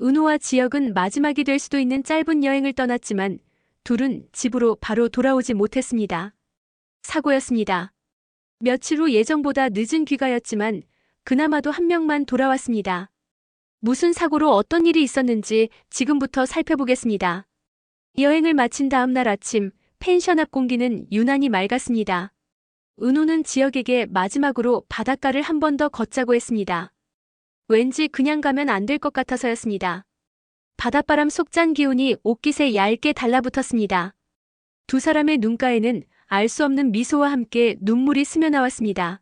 은호와 지혁은 마지막이 될 수도 있는 짧은 여행을 떠났지만 둘은 집으로 바로 돌아오지 못했습니다. 사고였습니다. 며칠 후 예정보다 늦은 귀가였지만 그나마도 한 명만 돌아왔습니다. 무슨 사고로 어떤 일이 있었는지 지금부터 살펴보겠습니다. 여행을 마친 다음 날 아침 펜션 앞 공기는 유난히 맑았습니다. 은호는 지혁에게 마지막으로 바닷가를 한 번 더 걷자고 했습니다. 왠지 그냥 가면 안 될 것 같아서였습니다. 바닷바람 속 짠 기운이 옷깃에 얇게 달라붙었습니다. 두 사람의 눈가에는 알 수 없는 미소와 함께 눈물이 스며나왔습니다.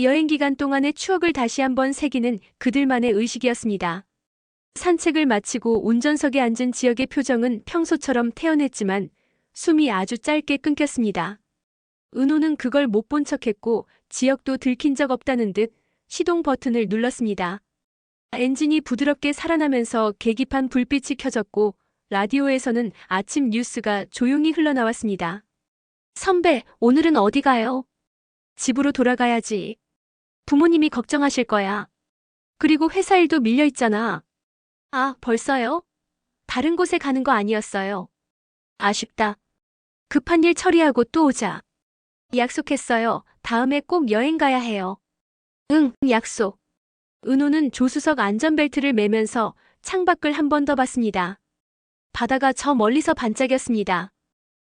여행 기간 동안의 추억을 다시 한번 새기는 그들만의 의식이었습니다. 산책을 마치고 운전석에 앉은 지혁의 표정은 평소처럼 태연했지만 숨이 아주 짧게 끊겼습니다. 은호는 그걸 못 본 척했고 지혁도 들킨 적 없다는 듯 시동 버튼을 눌렀습니다. 엔진이 부드럽게 살아나면서 계기판 불빛이 켜졌고 라디오에서는 아침 뉴스가 조용히 흘러나왔습니다. 선배, 오늘은 어디 가요? 집으로 돌아가야지. 부모님이 걱정하실 거야. 그리고 회사 일도 밀려 있잖아. 아, 벌써요? 다른 곳에 가는 거 아니었어요. 아쉽다. 급한 일 처리하고 또 오자. 약속했어요. 다음에 꼭 여행 가야 해요. 응, 약속. 은호는 조수석 안전벨트를 매면서 창밖을 한 번 더 봤습니다. 바다가 저 멀리서 반짝였습니다.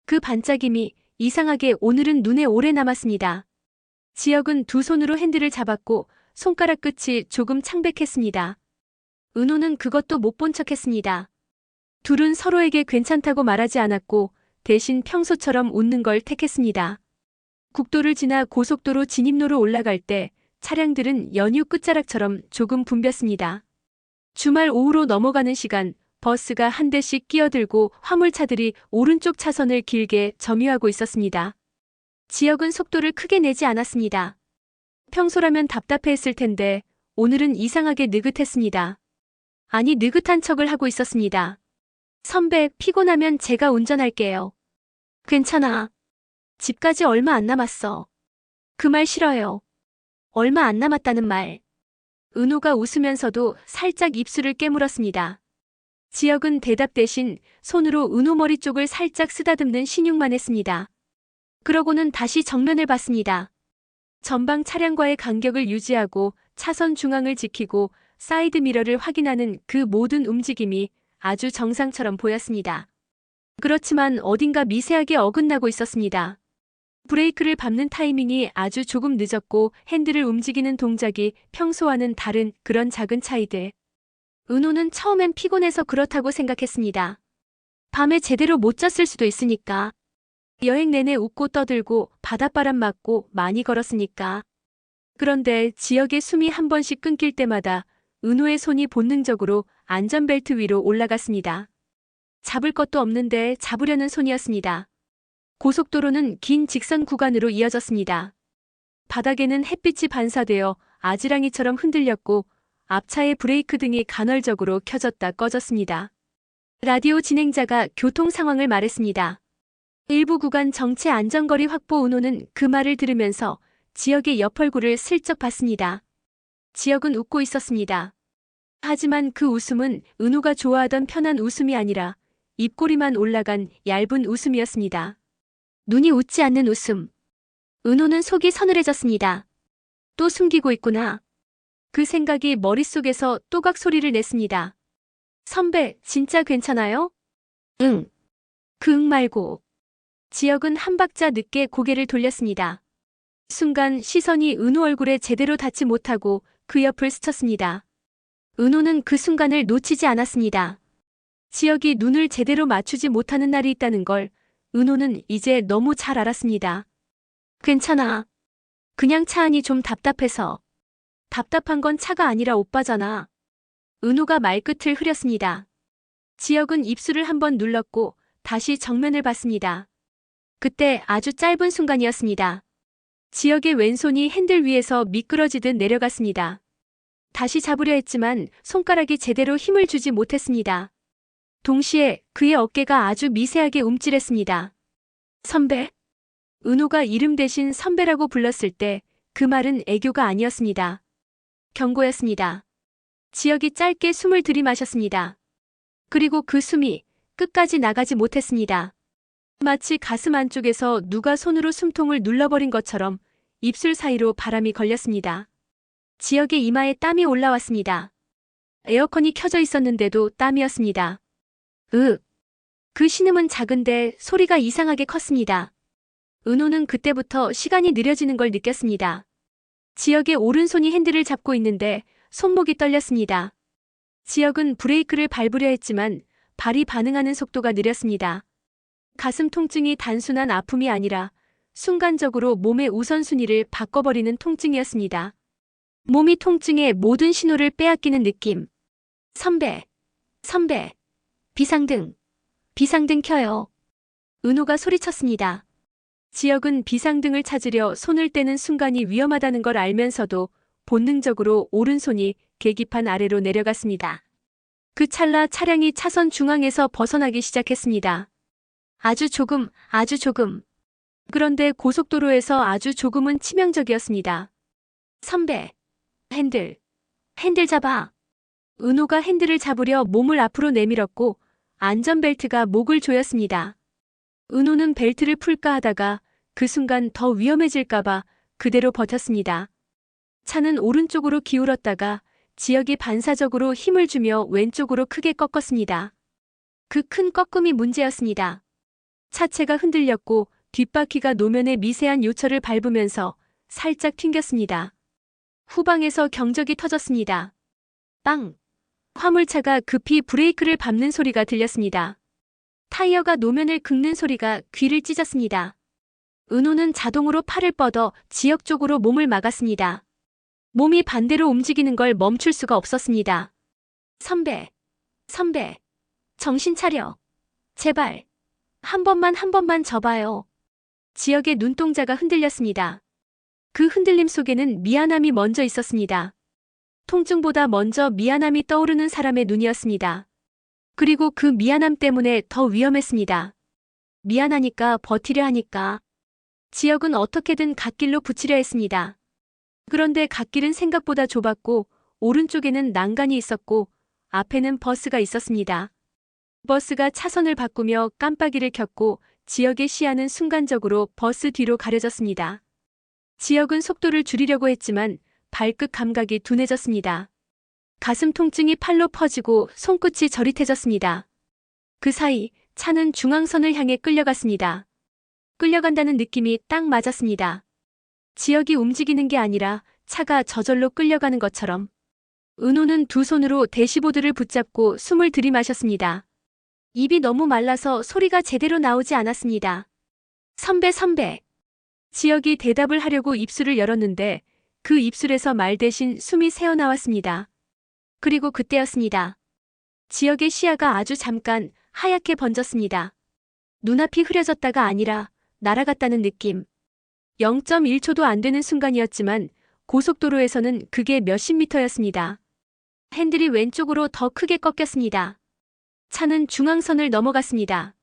그 반짝임이 이상하게 오늘은 눈에 오래 남았습니다. 지혁은 두 손으로 핸들을 잡았고 손가락 끝이 조금 창백했습니다. 은호는 그것도 못 본 척했습니다. 둘은 서로에게 괜찮다고 말하지 않았고 대신 평소처럼 웃는 걸 택했습니다. 국도를 지나 고속도로 진입로로 올라갈 때 차량들은 연휴 끝자락처럼 조금 붐볐습니다. 주말 오후로 넘어가는 시간, 버스가 한 대씩 끼어들고 화물차들이 오른쪽 차선을 길게 점유하고 있었습니다. 지혁은 속도를 크게 내지 않았습니다. 평소라면 답답해했을 텐데 오늘은 이상하게 느긋했습니다. 아니, 느긋한 척을 하고 있었습니다. 선배, 피곤하면 제가 운전할게요. 괜찮아. 집까지 얼마 안 남았어. 그 말 싫어요. 얼마 안 남았다는 말. 은호가 웃으면서도 살짝 입술을 깨물었습니다. 지혁은 대답 대신 손으로 은호 머리 쪽을 살짝 쓰다듬는 신용만 했습니다. 그러고는 다시 정면을 봤습니다. 전방 차량과의 간격을 유지하고 차선 중앙을 지키고 사이드 미러를 확인하는 그 모든 움직임이 아주 정상처럼 보였습니다. 그렇지만 어딘가 미세하게 어긋나고 있었습니다. 브레이크를 밟는 타이밍이 아주 조금 늦었고 핸들을 움직이는 동작이 평소와는 다른 그런 작은 차이들. 은호는 처음엔 피곤해서 그렇다고 생각했습니다. 밤에 제대로 못 잤을 수도 있으니까. 여행 내내 웃고 떠들고 바닷바람 맞고 많이 걸었으니까. 그런데 지혁의 숨이 한 번씩 끊길 때마다 은호의 손이 본능적으로 안전벨트 위로 올라갔습니다. 잡을 것도 없는데 잡으려는 손이었습니다. 고속도로는 긴 직선 구간으로 이어졌습니다. 바닥에는 햇빛이 반사되어 아지랑이처럼 흔들렸고 앞차의 브레이크 등이 간헐적으로 켜졌다 꺼졌습니다. 라디오 진행자가 교통 상황을 말했습니다. 일부 구간 정체 안전거리 확보. 은호는 그 말을 들으면서 지혁의 옆 얼굴을 슬쩍 봤습니다. 지혁은 웃고 있었습니다. 하지만 그 웃음은 은호가 좋아하던 편한 웃음이 아니라 입꼬리만 올라간 얇은 웃음이었습니다. 눈이 웃지 않는 웃음. 은호는 속이 서늘해졌습니다. 또 숨기고 있구나. 그 생각이 머릿속에서 또각 소리를 냈습니다. 선배, 진짜 괜찮아요? 응. 그 응 말고. 지혁은 한 박자 늦게 고개를 돌렸습니다. 순간 시선이 은호 얼굴에 제대로 닿지 못하고 그 옆을 스쳤습니다. 은호는 그 순간을 놓치지 않았습니다. 지혁이 눈을 제대로 맞추지 못하는 날이 있다는 걸 은호는 이제 너무 잘 알았습니다. 괜찮아. 그냥 차 안이 좀 답답해서. 답답한 건 차가 아니라 오빠잖아. 은호가 말끝을 흐렸습니다. 지혁은 입술을 한번 눌렀고 다시 정면을 봤습니다. 그때 아주 짧은 순간이었습니다. 지혁의 왼손이 핸들 위에서 미끄러지듯 내려갔습니다. 다시 잡으려 했지만 손가락이 제대로 힘을 주지 못했습니다. 동시에 그의 어깨가 아주 미세하게 움찔했습니다. 선배. 은호가 이름 대신 선배라고 불렀을 때 그 말은 애교가 아니었습니다. 경고였습니다. 지혁이 짧게 숨을 들이마셨습니다. 그리고 그 숨이 끝까지 나가지 못했습니다. 마치 가슴 안쪽에서 누가 손으로 숨통을 눌러버린 것처럼 입술 사이로 바람이 걸렸습니다. 지혁의 이마에 땀이 올라왔습니다. 에어컨이 켜져 있었는데도 땀이었습니다. 그 신음은 작은데 소리가 이상하게 컸습니다. 은호는 그때부터 시간이 느려지는 걸 느꼈습니다. 지혁의 오른손이 핸들을 잡고 있는데 손목이 떨렸습니다. 지혁은 브레이크를 밟으려 했지만 발이 반응하는 속도가 느렸습니다. 가슴 통증이 단순한 아픔이 아니라 순간적으로 몸의 우선순위를 바꿔버리는 통증이었습니다. 몸이 통증의 모든 신호를 빼앗기는 느낌. 선배, 비상등 켜요. 은호가 소리쳤습니다. 지혁은 비상등을 찾으려 손을 떼는 순간이 위험하다는 걸 알면서도 본능적으로 오른손이 계기판 아래로 내려갔습니다. 그 찰나 차량이 차선 중앙에서 벗어나기 시작했습니다. 아주 조금. 그런데 고속도로에서 아주 조금은 치명적이었습니다. 선배, 핸들 잡아. 은호가 핸들을 잡으려 몸을 앞으로 내밀었고 안전벨트가 목을 조였습니다. 은호는 벨트를 풀까 하다가 그 순간 더 위험해질까봐 그대로 버텼습니다. 차는 오른쪽으로 기울었다가 지혁이 반사적으로 힘을 주며 왼쪽으로 크게 꺾었습니다. 그 큰 꺾음이 문제였습니다. 차체가 흔들렸고 뒷바퀴가 노면의 미세한 요철을 밟으면서 살짝 튕겼습니다. 후방에서 경적이 터졌습니다. 빵! 화물차가 급히 브레이크를 밟는 소리가 들렸습니다. 타이어가 노면을 긁는 소리가 귀를 찢었습니다. 은호는 자동으로 팔을 뻗어 지역 쪽으로 몸을 막았습니다. 몸이 반대로 움직이는 걸 멈출 수가 없었습니다. 선배, 정신 차려. 제발, 한 번만 접어요. 지역의 눈동자가 흔들렸습니다. 그 흔들림 속에는 미안함이 먼저 있었습니다. 통증보다 먼저 미안함이 떠오르는 사람의 눈이었습니다. 그리고 그 미안함 때문에 더 위험했습니다. 미안하니까 버티려 하니까. 지역은 어떻게든 갓길로 붙이려 했습니다. 그런데 갓길은 생각보다 좁았고 오른쪽에는 난간이 있었고 앞에는 버스가 있었습니다. 버스가 차선을 바꾸며 깜빡이를 켰고 지역의 시야는 순간적으로 버스 뒤로 가려졌습니다. 지역은 속도를 줄이려고 했지만 발끝 감각이 둔해졌습니다. 가슴 통증이 팔로 퍼지고 손끝이 저릿해졌습니다. 그 사이 차는 중앙선을 향해 끌려갔습니다. 끌려간다는 느낌이 딱 맞았습니다. 지역이 움직이는 게 아니라 차가 저절로 끌려가는 것처럼. 은호는 두 손으로 대시보드를 붙잡고 숨을 들이마셨습니다. 입이 너무 말라서 소리가 제대로 나오지 않았습니다. 선배. 지역이 대답을 하려고 입술을 열었는데 그 입술에서 말 대신 숨이 새어나왔습니다. 그리고 그때였습니다. 지역의 시야가 아주 잠깐 하얗게 번졌습니다. 눈앞이 흐려졌다가 아니라 날아갔다는 느낌. 0.1초도 안 되는 순간이었지만 고속도로에서는 그게 몇십 미터였습니다. 핸들이 왼쪽으로 더 크게 꺾였습니다. 차는 중앙선을 넘어갔습니다.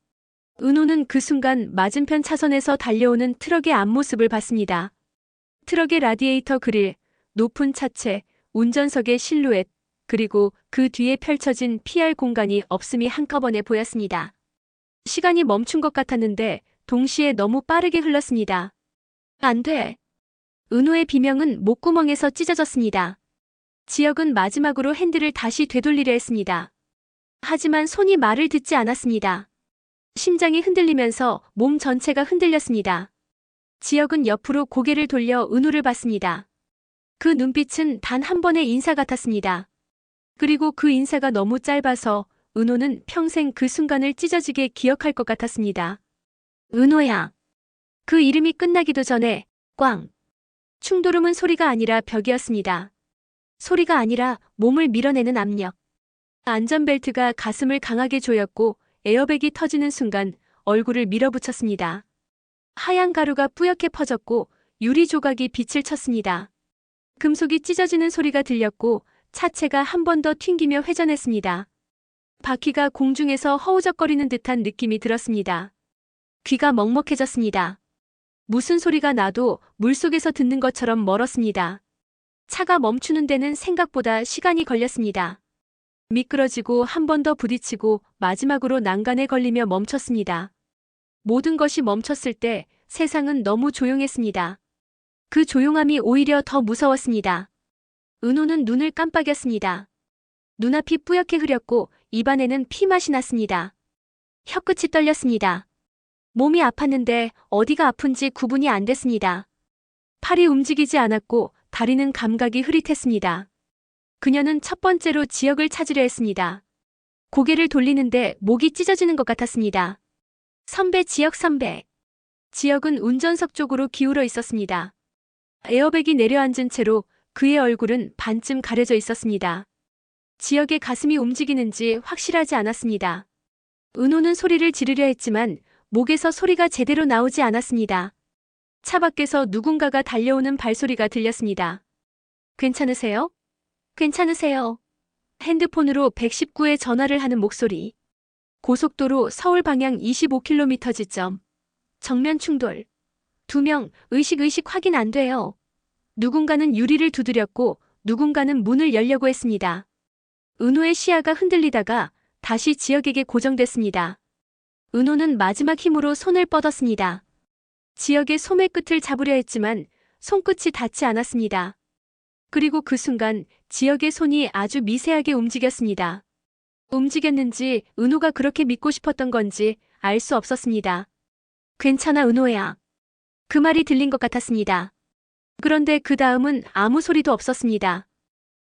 은호는 그 순간 맞은편 차선에서 달려오는 트럭의 앞모습을 봤습니다. 트럭의 라디에이터 그릴, 높은 차체, 운전석의 실루엣, 그리고 그 뒤에 펼쳐진 PR 공간이 없음이 한꺼번에 보였습니다. 시간이 멈춘 것 같았는데 동시에 너무 빠르게 흘렀습니다. 안 돼. 은호의 비명은 목구멍에서 찢어졌습니다. 지역은 마지막으로 핸들을 다시 되돌리려 했습니다. 하지만 손이 말을 듣지 않았습니다. 심장이 흔들리면서 몸 전체가 흔들렸습니다. 지역은 옆으로 고개를 돌려 은호를 봤습니다. 그 눈빛은 단 한 번의 인사 같았습니다. 그리고 그 인사가 너무 짧아서 은호는 평생 그 순간을 찢어지게 기억할 것 같았습니다. 은호야. 그 이름이 끝나기도 전에 꽝. 충돌음은 소리가 아니라 벽이었습니다. 소리가 아니라 몸을 밀어내는 압력. 안전벨트가 가슴을 강하게 조였고 에어백이 터지는 순간 얼굴을 밀어붙였습니다. 하얀 가루가 뿌옇게 퍼졌고 유리 조각이 빛을 쳤습니다. 금속이 찢어지는 소리가 들렸고 차체가 한 번 더 튕기며 회전했습니다. 바퀴가 공중에서 허우적거리는 듯한 느낌이 들었습니다. 귀가 먹먹해졌습니다. 무슨 소리가 나도 물속에서 듣는 것처럼 멀었습니다. 차가 멈추는 데는 생각보다 시간이 걸렸습니다. 미끄러지고 한 번 더 부딪히고 마지막으로 난간에 걸리며 멈췄습니다. 모든 것이 멈췄을 때 세상은 너무 조용했습니다. 그 조용함이 오히려 더 무서웠습니다. 은호는 눈을 깜빡였습니다. 눈앞이 뿌옇게 흐렸고 입안에는 피맛이 났습니다. 혀끝이 떨렸습니다. 몸이 아팠는데 어디가 아픈지 구분이 안 됐습니다. 팔이 움직이지 않았고 다리는 감각이 흐릿했습니다. 그녀는 첫 번째로 지역을 찾으려 했습니다. 고개를 돌리는데 목이 찢어지는 것 같았습니다. 선배, 지역 선배. 지역은 운전석 쪽으로 기울어 있었습니다. 에어백이 내려앉은 채로 그의 얼굴은 반쯤 가려져 있었습니다. 지역의 가슴이 움직이는지 확실하지 않았습니다. 은호는 소리를 지르려 했지만 목에서 소리가 제대로 나오지 않았습니다. 차 밖에서 누군가가 달려오는 발소리가 들렸습니다. 괜찮으세요? 괜찮으세요? 핸드폰으로 119에 전화를 하는 목소리. 고속도로 서울 방향 25km 지점. 정면 충돌. 2명, 의식 확인 안 돼요. 누군가는 유리를 두드렸고 누군가는 문을 열려고 했습니다. 은호의 시야가 흔들리다가 다시 지역에게 고정됐습니다. 은호는 마지막 힘으로 손을 뻗었습니다. 지역의 소매 끝을 잡으려 했지만 손끝이 닿지 않았습니다. 그리고 그 순간 지역의 손이 아주 미세하게 움직였습니다. 움직였는지 은호가 그렇게 믿고 싶었던 건지 알 수 없었습니다. 괜찮아, 은호야. 그 말이 들린 것 같았습니다. 그런데 그 다음은 아무 소리도 없었습니다.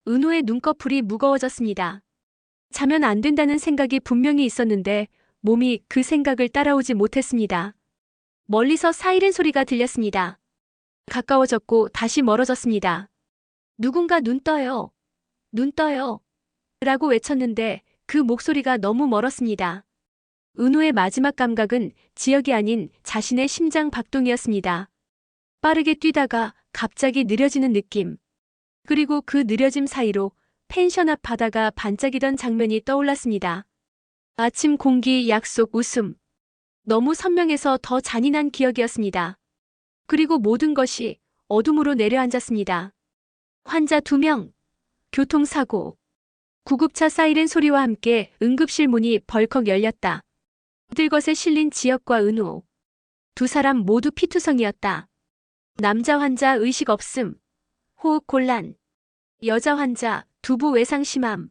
은호의 눈꺼풀이 무거워졌습니다. 자면 안 된다는 생각이 분명히 있었는데 몸이 그 생각을 따라오지 못했습니다. 멀리서 사이렌 소리가 들렸습니다. 가까워졌고 다시 멀어졌습니다. 누군가 눈 떠요. 눈 떠요. 라고 외쳤는데 그 목소리가 너무 멀었습니다. 은호의 마지막 감각은 지역이 아닌 자신의 심장 박동이었습니다. 빠르게 뛰다가 갑자기 느려지는 느낌. 그리고 그 느려짐 사이로 펜션 앞 바다가 반짝이던 장면이 떠올랐습니다. 아침 공기, 약속, 웃음. 너무 선명해서 더 잔인한 기억이었습니다. 그리고 모든 것이 어둠으로 내려앉았습니다. 환자 2명. 교통사고. 구급차 사이렌 소리와 함께 응급실 문이 벌컥 열렸다. 들것에 실린 지역과 은호. 2사람 모두 피투성이었다. 남자 환자 의식 없음. 호흡 곤란. 여자 환자 두부 외상 심함.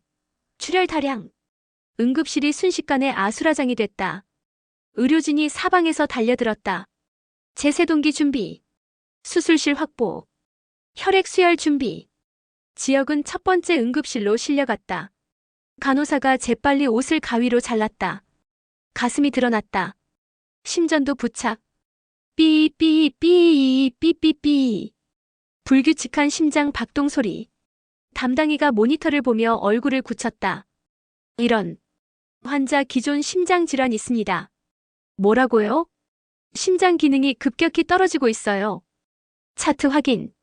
출혈 다량. 응급실이 순식간에 아수라장이 됐다. 의료진이 사방에서 달려들었다. 제세동기 준비. 수술실 확보. 혈액 수혈 준비. 지역은 첫 번째 응급실로 실려갔다. 간호사가 재빨리 옷을 가위로 잘랐다. 가슴이 드러났다. 심전도 부착. 삐삐삐삐삐삐삐. 불규칙한 심장 박동 소리. 담당이가 모니터를 보며 얼굴을 굳혔다. 이런. 환자 기존 심장 질환 있습니다. 뭐라고요? 심장 기능이 급격히 떨어지고 있어요. 차트 확인.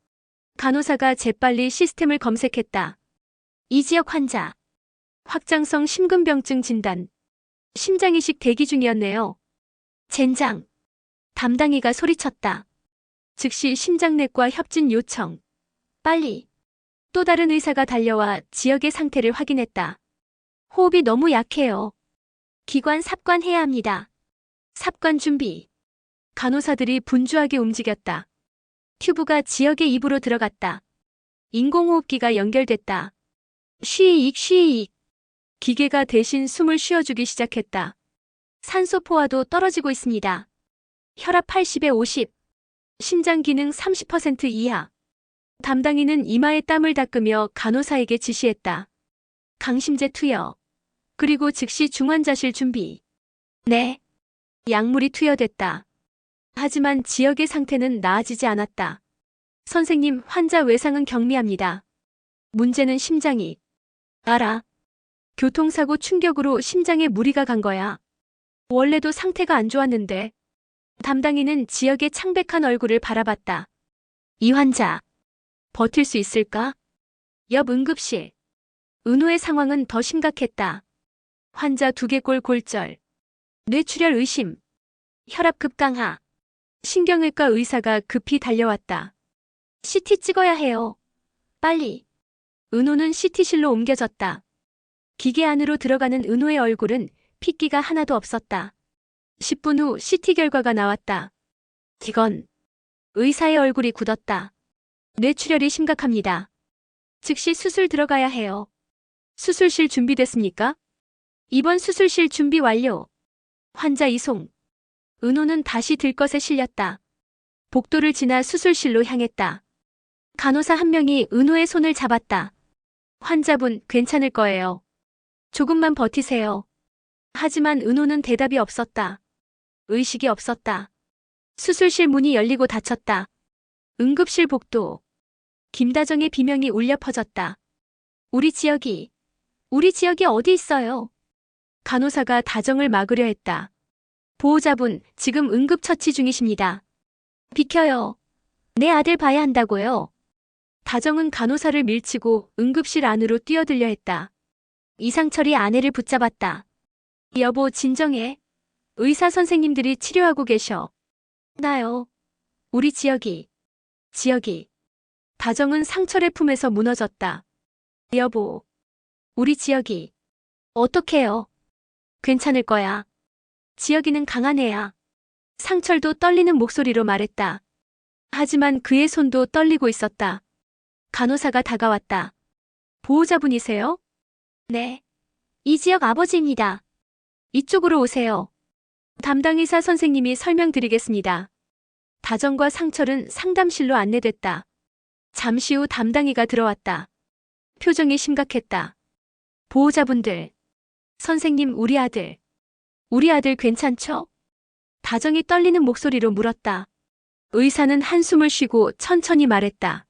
간호사가 재빨리 시스템을 검색했다. 이 지역 환자. 확장성 심근병증 진단. 심장이식 대기 중이었네요. 젠장. 담당이가 소리쳤다. 즉시 심장내과 협진 요청. 빨리. 또 다른 의사가 달려와 지역의 상태를 확인했다. 호흡이 너무 약해요. 기관 삽관해야 합니다. 삽관 준비. 간호사들이 분주하게 움직였다. 튜브가 지역의 입으로 들어갔다. 인공호흡기가 연결됐다. 쉬익. 기계가 대신 숨을 쉬어주기 시작했다. 산소 포화도 떨어지고 있습니다. 혈압 80에 50. 심장 기능 30% 이하. 담당이는 이마에 땀을 닦으며 간호사에게 지시했다. 강심제 투여. 그리고 즉시 중환자실 준비. 네. 약물이 투여됐다. 하지만 지역의 상태는 나아지지 않았다. 선생님, 환자 외상은 경미합니다. 문제는 심장이. 알아. 교통사고 충격으로 심장에 무리가 간 거야. 원래도 상태가 안 좋았는데. 담당이는 지역의 창백한 얼굴을 바라봤다. 이 환자. 버틸 수 있을까? 옆 응급실. 은호의 상황은 더 심각했다. 환자 두개골 골절. 뇌출혈 의심. 혈압 급강하. 신경외과 의사가 급히 달려왔다. CT 찍어야 해요. 빨리. 은호는 CT실로 옮겨졌다. 기계 안으로 들어가는 은호의 얼굴은 핏기가 하나도 없었다. 10분 후 CT 결과가 나왔다. 이건 의사의 얼굴이 굳었다. 뇌출혈이 심각합니다. 즉시 수술 들어가야 해요. 수술실 준비됐습니까? 입원 수술실 준비 완료. 환자 이송. 은호는 다시 들것에 실렸다. 복도를 지나 수술실로 향했다. 간호사 한 명이 은호의 손을 잡았다. 환자분 괜찮을 거예요. 조금만 버티세요. 하지만 은호는 대답이 없었다. 의식이 없었다. 수술실 문이 열리고 닫혔다. 응급실 복도. 김다정의 비명이 울려 퍼졌다. 우리 지역이 어디 있어요? 간호사가 다정을 막으려 했다. 보호자분, 지금 응급처치 중이십니다. 비켜요. 내 아들 봐야 한다고요. 다정은 간호사를 밀치고 응급실 안으로 뛰어들려 했다. 이상철이 아내를 붙잡았다. 여보, 진정해. 의사 선생님들이 치료하고 계셔. 나요. 우리 지역이. 다정은 상철의 품에서 무너졌다. 여보, 우리 지역이. 어떡해요? 괜찮을 거야. 지역이는 강한 애야. 상철도 떨리는 목소리로 말했다. 하지만 그의 손도 떨리고 있었다. 간호사가 다가왔다. 보호자분이세요? 네. 이 지역 아버지입니다. 이쪽으로 오세요. 담당 의사 선생님이 설명드리겠습니다. 다정과 상철은 상담실로 안내됐다. 잠시 후 담당의가 들어왔다. 표정이 심각했다. 보호자분들. 선생님, 우리 아들 괜찮죠? 다정이 떨리는 목소리로 물었다. 의사는 한숨을 쉬고 천천히 말했다.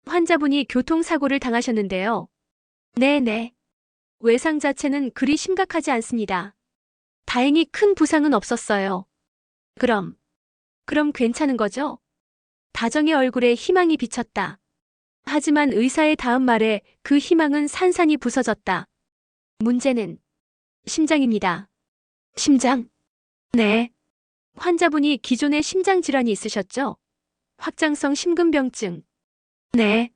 환자분이 교통사고를 당하셨는데요. 네네. 외상 자체는 그리 심각하지 않습니다. 다행히 큰 부상은 없었어요. 그럼 괜찮은 거죠? 다정의 얼굴에 희망이 비쳤다. 하지만 의사의 다음 말에 그 희망은 산산이 부서졌다. 문제는 심장입니다. 심장? 네. 환자분이 기존에 심장 질환이 있으셨죠? 확장성 심근병증. 네.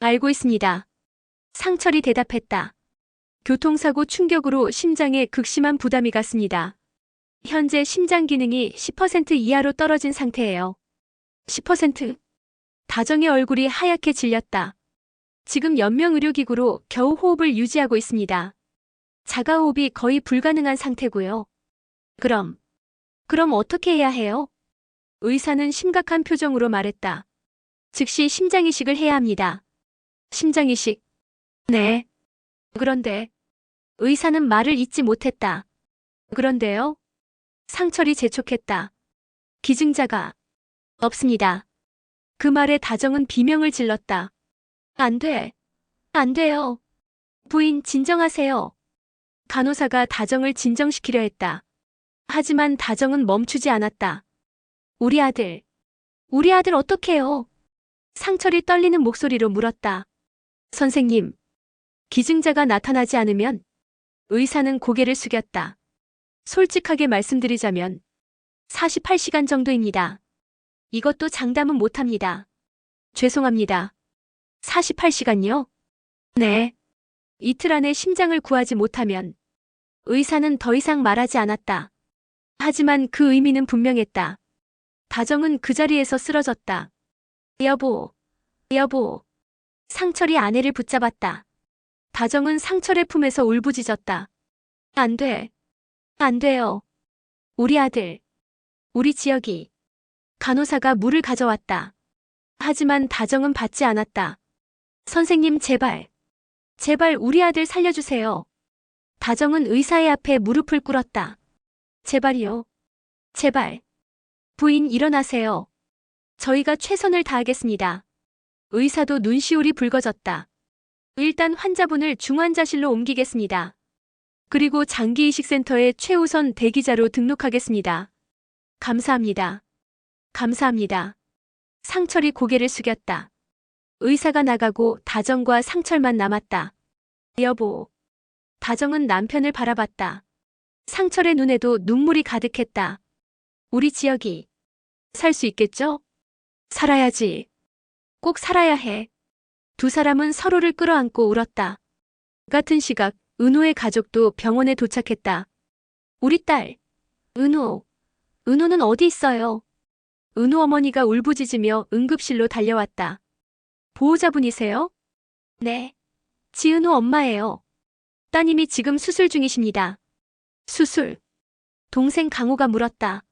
알고 있습니다. 상철이 대답했다. 교통사고 충격으로 심장에 극심한 부담이 갔습니다. 현재 심장 기능이 10% 이하로 떨어진 상태예요. 10%? 다정의 얼굴이 하얗게 질렸다. 지금 연명 의료기구로 겨우 호흡을 유지하고 있습니다. 자가호흡이 거의 불가능한 상태고요. 그럼 어떻게 해야 해요? 의사는 심각한 표정으로 말했다. 즉시 심장이식을 해야 합니다. 심장이식? 네. 그런데 의사는 말을 잇지 못했다. 그런데요? 상철이 재촉했다. 기증자가 없습니다. 그 말에 다정은 비명을 질렀다. 안 돼요. 부인, 진정하세요. 간호사가 다정을 진정시키려 했다. 하지만 다정은 멈추지 않았다. 우리 아들 어떡해요? 상철이 떨리는 목소리로 물었다. 선생님, 기증자가 나타나지 않으면? 의사는 고개를 숙였다. 솔직하게 말씀드리자면 48시간 정도입니다. 이것도 장담은 못합니다. 죄송합니다. 48시간요? 네. 이틀 안에 심장을 구하지 못하면. 의사는 더 이상 말하지 않았다. 하지만 그 의미는 분명했다. 다정은 그 자리에서 쓰러졌다. 여보. 상철이 아내를 붙잡았다. 다정은 상철의 품에서 울부짖었다. 안 돼요. 우리 아들. 우리 지역이. 간호사가 물을 가져왔다. 하지만 다정은 받지 않았다. 선생님, 제발 우리 아들 살려주세요. 다정은 의사의 앞에 무릎을 꿇었다. 제발이요. 제발. 부인, 일어나세요. 저희가 최선을 다하겠습니다. 의사도 눈시울이 붉어졌다. 일단 환자분을 중환자실로 옮기겠습니다. 그리고 장기이식센터에 최우선 대기자로 등록하겠습니다. 감사합니다. 상철이 고개를 숙였다. 의사가 나가고 다정과 상철만 남았다. 여보. 다정은 남편을 바라봤다. 상철의 눈에도 눈물이 가득했다. 우리 지역이 살 수 있겠죠? 살아야지. 꼭 살아야 해. 두 사람은 서로를 끌어안고 울었다. 같은 시각 은호의 가족도 병원에 도착했다. 우리 딸, 은호. 은호는 어디 있어요? 은호 어머니가 울부짖으며 응급실로 달려왔다. 보호자분이세요? 네. 지은호 엄마예요. 따님이 지금 수술 중이십니다. 수술? 동생 강호가 물었다.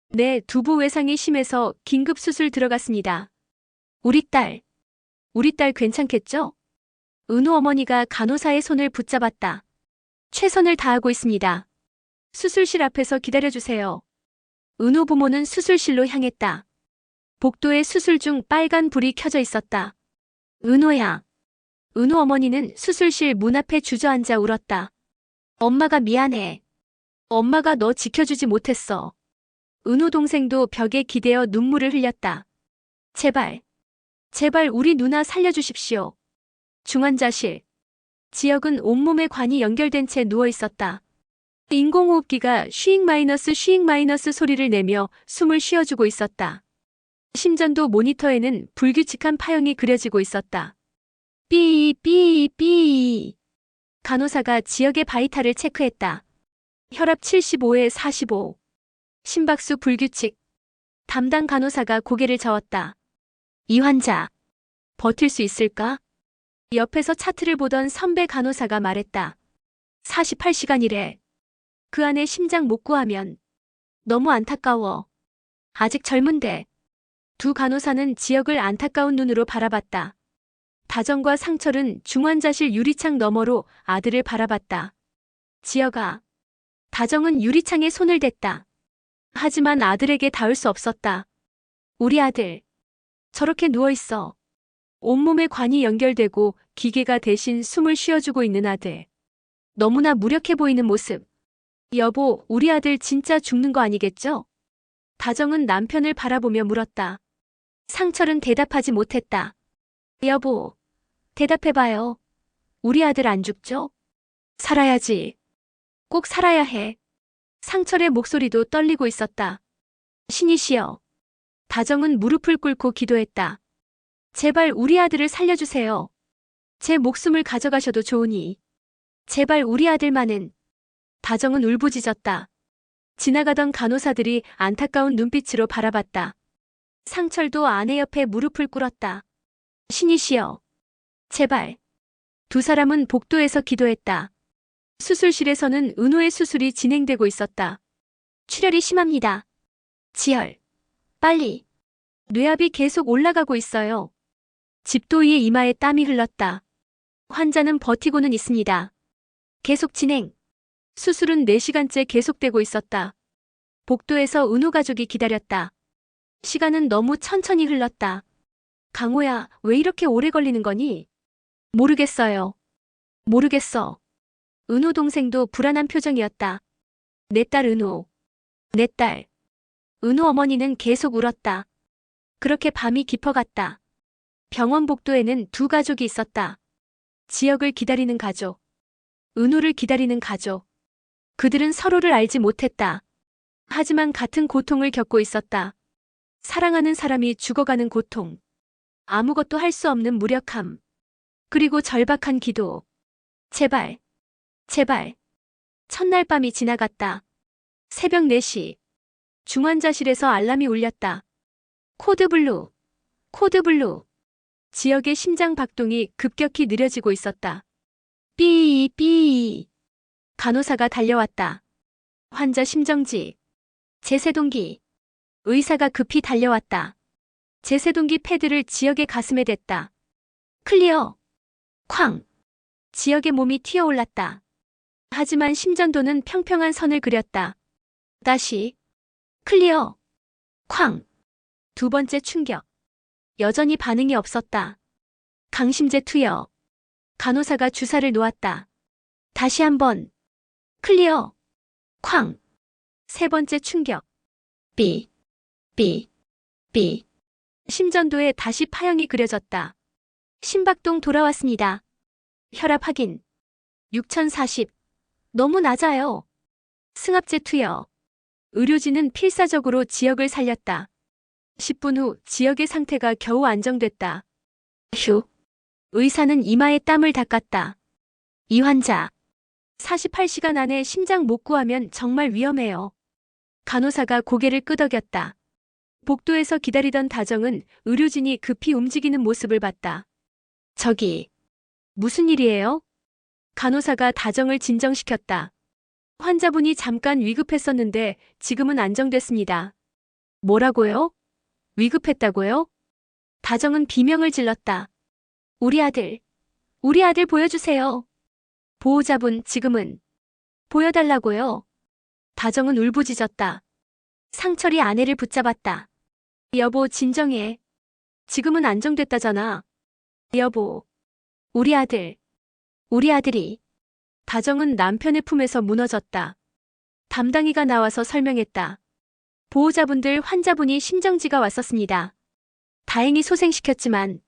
네, 두부 외상이 심해서 긴급 수술 들어갔습니다. 우리 딸 괜찮겠죠? 은호 어머니가 간호사의 손을 붙잡았다. 최선을 다하고 있습니다. 수술실 앞에서 기다려주세요. 은호 부모는 수술실로 향했다. 복도에 수술 중 빨간 불이 켜져 있었다. 은호야. 은호 어머니는 수술실 문 앞에 주저앉아 울었다. 엄마가 미안해. 엄마가 너 지켜주지 못했어. 은호 동생도 벽에 기대어 눈물을 흘렸다. 제발 우리 누나 살려주십시오. 중환자실. 지역은 온몸에 관이 연결된 채 누워 있었다. 인공호흡기가 슈잉 마이너스 소리를 내며 숨을 쉬어주고 있었다. 심전도 모니터에는 불규칙한 파형이 그려지고 있었다. 삐. 간호사가 지역의 바이탈을 체크했다. 혈압 75에 45. 심박수 불규칙. 담당 간호사가 고개를 저었다. 이 환자, 버틸 수 있을까? 옆에서 차트를 보던 선배 간호사가 말했다. 48시간이래. 그 안에 심장 못 구하면. 너무 안타까워. 아직 젊은데. 두 간호사는 지역을 안타까운 눈으로 바라봤다. 다정과 상철은 중환자실 유리창 너머로 아들을 바라봤다. 지역아. 다정은 유리창에 손을 댔다. 하지만 아들에게 닿을 수 없었다. 우리 아들. 저렇게 누워있어. 온몸에 관이 연결되고 기계가 대신 숨을 쉬어주고 있는 아들. 너무나 무력해 보이는 모습. 여보, 우리 아들 진짜 죽는 거 아니겠죠? 다정은 남편을 바라보며 물었다. 상철은 대답하지 못했다. 여보, 대답해봐요. 우리 아들 안 죽죠? 살아야지. 꼭 살아야 해. 상철의 목소리도 떨리고 있었다. 신이시여. 다정은 무릎을 꿇고 기도했다. 제발 우리 아들을 살려주세요. 제 목숨을 가져가셔도 좋으니. 제발 우리 아들만은. 다정은 울부짖었다. 지나가던 간호사들이 안타까운 눈빛으로 바라봤다. 상철도 아내 옆에 무릎을 꿇었다. 신이시여. 제발. 두 사람은 복도에서 기도했다. 수술실에서는 은호의 수술이 진행되고 있었다. 출혈이 심합니다. 지혈. 빨리. 뇌압이 계속 올라가고 있어요. 집도이의 이마에 땀이 흘렀다. 환자는 버티고는 있습니다. 계속 진행. 수술은 4시간째 계속되고 있었다. 복도에서 은호 가족이 기다렸다. 시간은 너무 천천히 흘렀다. 강호야, 왜 이렇게 오래 걸리는 거니? 모르겠어요. 모르겠어. 은호 동생도 불안한 표정이었다. 내 딸 은호. 내 딸. 은호 어머니는 계속 울었다. 그렇게 밤이 깊어갔다. 병원 복도에는 두 가족이 있었다. 지역을 기다리는 가족. 은호를 기다리는 가족. 그들은 서로를 알지 못했다. 하지만 같은 고통을 겪고 있었다. 사랑하는 사람이 죽어가는 고통. 아무것도 할 수 없는 무력함. 그리고 절박한 기도. 제발. 제발. 첫날 밤이 지나갔다. 새벽 4시. 중환자실에서 알람이 울렸다. 코드블루. 코드블루. 지역의 심장 박동이 급격히 느려지고 있었다. 삐. 간호사가 달려왔다. 환자 심정지. 제세동기. 의사가 급히 달려왔다. 제세동기 패드를 지역의 가슴에 댔다. 클리어. 쾅. 지역의 몸이 튀어올랐다. 하지만 심전도는 평평한 선을 그렸다. 다시. 클리어. 쾅. 두 번째 충격. 여전히 반응이 없었다. 강심제 투여. 간호사가 주사를 놓았다. 다시 한번. 클리어. 쾅. 세 번째 충격. 삐. 심전도에 다시 파형이 그려졌다. 심박동 돌아왔습니다. 혈압 확인. 6040. 너무 낮아요. 승합제 투여. 의료진은 필사적으로 지역을 살렸다. 10분 후 지역의 상태가 겨우 안정됐다. 휴. 의사는 이마에 땀을 닦았다. 이 환자 48시간 안에 심장 못 구하면 정말 위험해요. 간호사가 고개를 끄덕였다. 복도에서 기다리던 다정은 의료진이 급히 움직이는 모습을 봤다. 저기, 무슨 일이에요? 간호사가 다정을 진정시켰다. 환자분이 잠깐 위급했었는데 지금은 안정됐습니다. 뭐라고요? 위급했다고요? 다정은 비명을 질렀다. 우리 아들 보여주세요. 보호자분 지금은 보여달라고요. 다정은 울부짖었다. 상철이 아내를 붙잡았다. 여보 진정해. 지금은 안정됐다잖아. 여보, 우리 아들이. 다정은 남편의 품에서 무너졌다. 담당이가 나와서 설명했다. 보호자분들 환자분이 심정지가 왔었습니다. 다행히 소생시켰지만,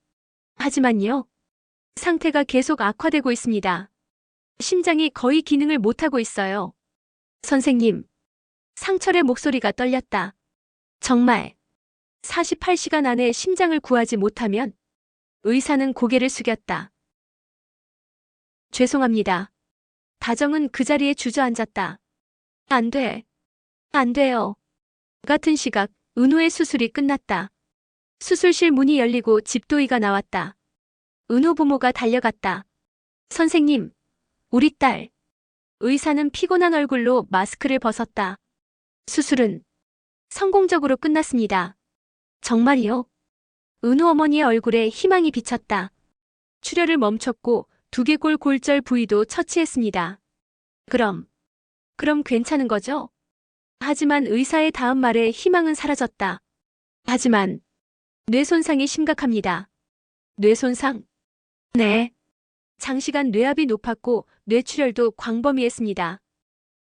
하지만요. 상태가 계속 악화되고 있습니다. 심장이 거의 기능을 못하고 있어요. 선생님, 상철의 목소리가 떨렸다. 정말 48시간 안에 심장을 구하지 못하면? 의사는 고개를 숙였다. 죄송합니다. 다정은 그 자리에 주저앉았다. 안 돼요. 같은 시각, 은호의 수술이 끝났다. 수술실 문이 열리고 집도의가 나왔다. 은호 부모가 달려갔다. 선생님, 우리 딸. 의사는 피곤한 얼굴로 마스크를 벗었다. 수술은 성공적으로 끝났습니다. 정말이요? 은호 어머니의 얼굴에 희망이 비쳤다. 출혈을 멈췄고 두개골 골절 부위도 처치했습니다. 그럼 괜찮은 거죠? 하지만 의사의 다음 말에 희망은 사라졌다. 하지만 뇌 손상이 심각합니다. 뇌 손상? 네. 장시간 뇌압이 높았고 뇌출혈도 광범위했습니다.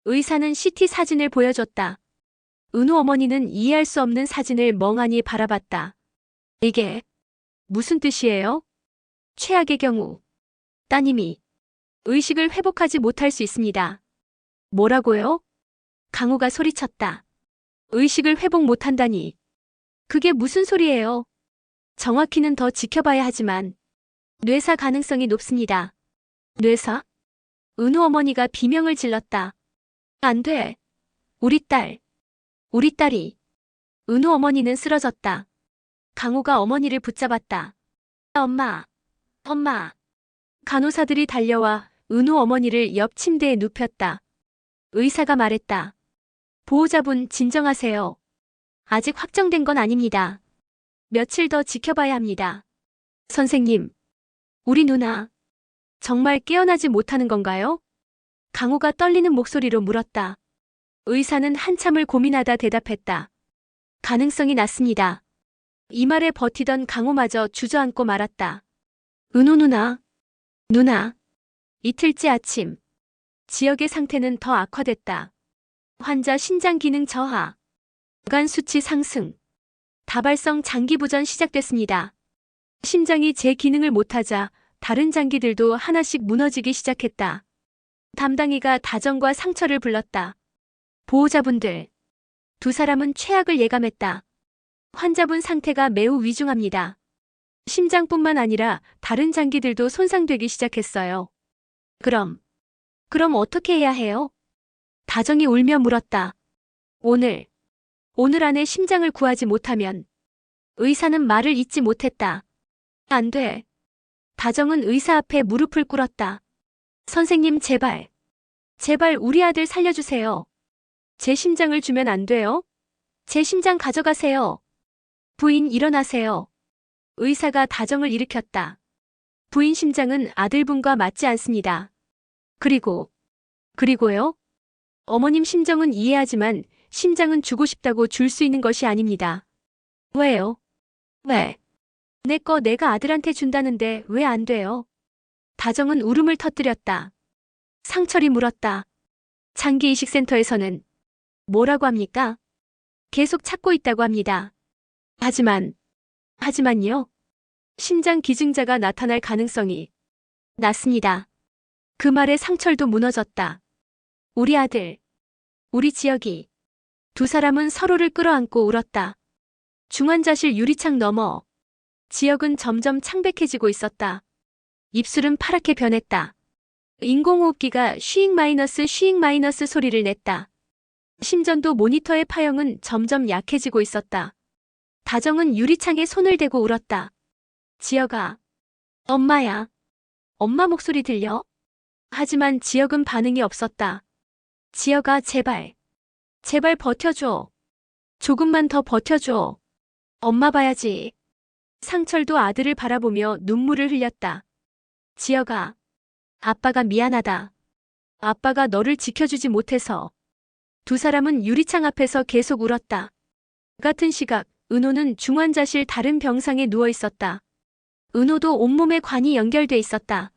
의사는 CT 사진을 보여줬다. 은호 어머니는 이해할 수 없는 사진을 멍하니 바라봤다. 이게 무슨 뜻이에요? 최악의 경우 따님이 의식을 회복하지 못할 수 있습니다. 뭐라고요? 강호가 소리쳤다. 의식을 회복 못한다니. 그게 무슨 소리예요? 정확히는 더 지켜봐야 하지만 뇌사 가능성이 높습니다. 뇌사? 은호 어머니가 비명을 질렀다. 안 돼. 우리 딸이. 은호 어머니는 쓰러졌다. 강호가 어머니를 붙잡았다. 엄마. 간호사들이 달려와 은호 어머니를 옆 침대에 눕혔다. 의사가 말했다. 보호자분 진정하세요. 아직 확정된 건 아닙니다. 며칠 더 지켜봐야 합니다. 선생님, 우리 누나 정말 깨어나지 못하는 건가요? 강호가 떨리는 목소리로 물었다. 의사는 한참을 고민하다 대답했다. 가능성이 낮습니다. 이 말에 버티던 강호마저 주저앉고 말았다. 은호 누나. 이틀째 아침. 지역의 상태는 더 악화됐다. 환자 신장 기능 저하. 간 수치 상승. 다발성 장기 부전 시작됐습니다. 심장이 제 기능을 못하자 다른 장기들도 하나씩 무너지기 시작했다. 담당이가 다정과 상철을 불렀다. 보호자분들. 두 사람은 최악을 예감했다. 환자분 상태가 매우 위중합니다. 심장뿐만 아니라 다른 장기들도 손상되기 시작했어요. 그럼 어떻게 해야 해요? 다정이 울며 물었다. 오늘 안에 심장을 구하지 못하면. 의사는 말을 잇지 못했다. 안 돼. 다정은 의사 앞에 무릎을 꿇었다. 선생님 제발 우리 아들 살려주세요. 제 심장을 주면 안 돼요? 제 심장 가져가세요. 부인 일어나세요. 의사가 일으켰다. 부인 심장은 아들분과 맞지 않습니다. 그리고요? 어머님 심정은 이해하지만 심장은 주고 싶다고 줄 수 있는 것이 아닙니다. 왜요? 왜? 내 거 내가 아들한테 준다는데 왜 안 돼요? 다정은 울음을 터뜨렸다. 상철이 물었다. 장기이식센터에서는 뭐라고 합니까? 계속 찾고 있다고 합니다. 하지만요. 심장 기증자가 나타날 가능성이 낮습니다. 그 말에 상철도 무너졌다. 우리 아들, 우리 지역이. 두 사람은 서로를 끌어안고 울었다. 중환자실 유리창 너머. 지역은 점점 창백해지고 있었다. 입술은 파랗게 변했다. 인공호흡기가 쉬잉 마이너스 소리를 냈다. 심전도 모니터의 파형은 점점 약해지고 있었다. 다정은 유리창에 손을 대고 울었다. 지혁아. 엄마야. 엄마 목소리 들려? 하지만 지혁은 반응이 없었다. 지혁아, 제발. 제발 버텨줘. 조금만 더 버텨줘. 엄마 봐야지. 상철도 아들을 바라보며 눈물을 흘렸다. 지혁아. 아빠가 미안하다. 아빠가 너를 지켜주지 못해서. 두 사람은 유리창 앞에서 계속 울었다. 같은 시각, 은호는 중환자실 다른 병상에 누워 있었다. 은호도 온몸에 관이 연결돼 있었다.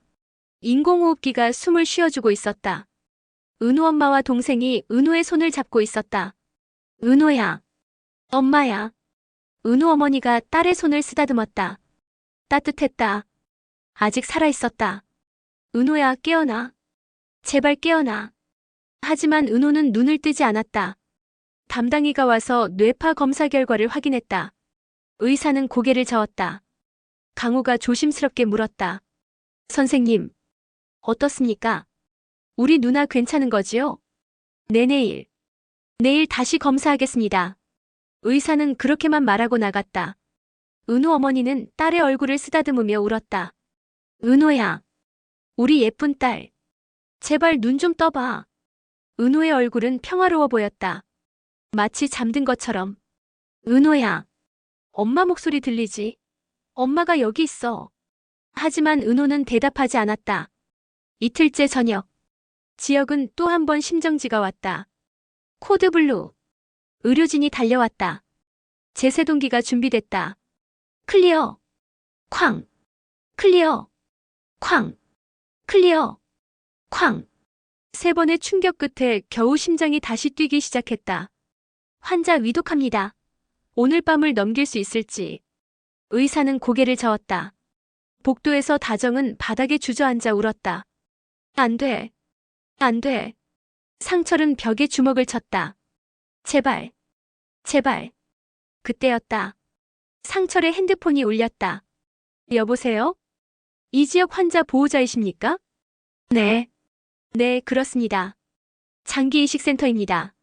인공호흡기가 숨을 쉬어주고 있었다. 은호 엄마와 동생이 은호의 손을 잡고 있었다. 은호야. 엄마야. 은호 어머니가 딸의 손을 쓰다듬었다. 따뜻했다. 아직 살아있었다. 은호야, 깨어나. 제발 깨어나. 하지만 은호는 눈을 뜨지 않았다. 담당이가 와서 뇌파 검사 결과를 확인했다. 의사는 고개를 저었다. 강호가 조심스럽게 물었다. 선생님, 어떻습니까? 우리 누나 괜찮은 거지요? 네, 내일 다시 검사하겠습니다. 의사는 그렇게만 말하고 나갔다. 은호 어머니는 딸의 얼굴을 쓰다듬으며 울었다. 은호야, 우리 예쁜 딸. 제발 눈 좀 떠봐. 은호의 얼굴은 평화로워 보였다. 마치 잠든 것처럼. 은호야, 엄마 목소리 들리지? 엄마가 여기 있어. 하지만 은호는 대답하지 않았다. 이틀째 저녁. 지혁은 또 한 번 심정지가 왔다. 코드블루. 의료진이 달려왔다. 제세동기가 준비됐다. 클리어. 쾅. 클리어. 쾅. 클리어. 쾅. 세 번의 충격 끝에 겨우 심장이 다시 뛰기 시작했다. 환자 위독합니다. 오늘 밤을 넘길 수 있을지. 의사는 고개를 저었다. 복도에서 다정은 바닥에 주저앉아 울었다. 안 돼. 안 돼. 상철은 벽에 주먹을 쳤다. 제발. 제발. 그때였다. 상철의 핸드폰이 울렸다. 여보세요? 이지혁 환자 보호자이십니까? 네. 네, 그렇습니다. 장기이식센터입니다.